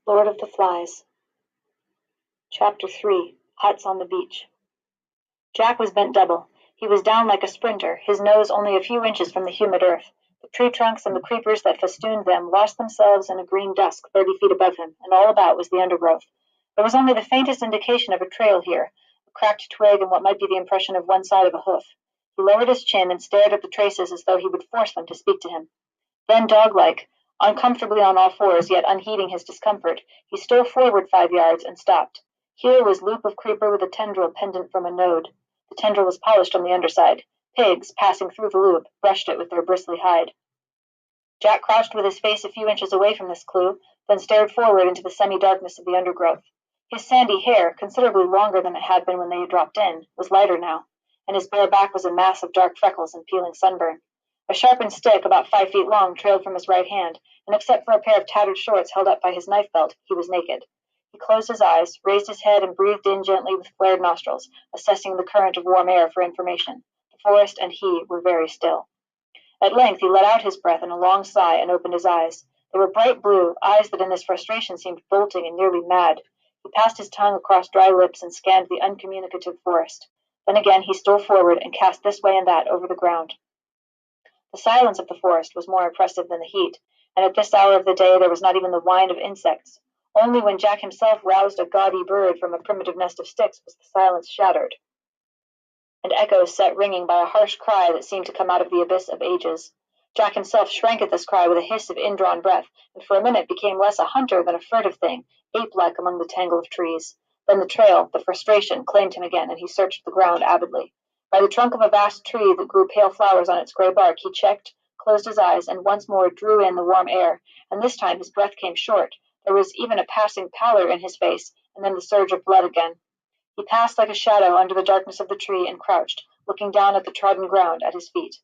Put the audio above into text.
Lord of the Flies. Chapter 3. Huts on the Beach. Jack was bent double. He was down like a sprinter, his nose only a few inches from the humid earth. The tree trunks and the creepers that festooned them lost themselves in a green dusk 30 feet above him, and all about was the undergrowth. There was only the faintest indication of a trail here, a cracked twig and what might be the impression of one side of a hoof. He lowered his chin and stared at the traces as though he would force them to speak to him. Then, dog-like, uncomfortably on all fours, yet unheeding his discomfort, he stole forward 5 yards and stopped. Here was loop of creeper with a tendril pendant from a node. The tendril was polished on the underside. Pigs, passing through the loop, brushed it with their bristly hide. Jack crouched with his face a few inches away from this clue, then stared forward into the semi-darkness of the undergrowth. His sandy hair, considerably longer than it had been when they dropped in, was lighter now, and his bare back was a mass of dark freckles and peeling sunburn. A sharpened stick about 5 feet long trailed from his right hand, and except for a pair of tattered shorts held up by his knife belt, he was naked. He closed his eyes, raised his head, and breathed in gently with flared nostrils, assessing the current of warm air for information. The forest and he were very still. At length he let out his breath in a long sigh and opened his eyes. They were bright blue, eyes that in this frustration seemed bolting and nearly mad. He passed his tongue across dry lips and scanned the uncommunicative forest. Then again he stole forward and cast this way and that over the ground. The silence of the forest was more impressive than the heat, and at this hour of the day there was not even the whine of insects. Only when Jack himself roused a gaudy bird from a primitive nest of sticks was the silence shattered, and echoes set ringing by a harsh cry that seemed to come out of the abyss of ages. Jack himself shrank at this cry with a hiss of indrawn breath, and for a minute became less a hunter than a furtive thing, ape-like among the tangle of trees. Then the trail, the frustration, claimed him again, and he searched the ground avidly. By the trunk of a vast tree that grew pale flowers on its gray bark he checked, closed his eyes, and once more drew in the warm air, and this time his breath came short. There was even a passing pallor in his face, and then the surge of blood again. He passed like a shadow under the darkness of the tree and crouched, looking down at the trodden ground at his feet.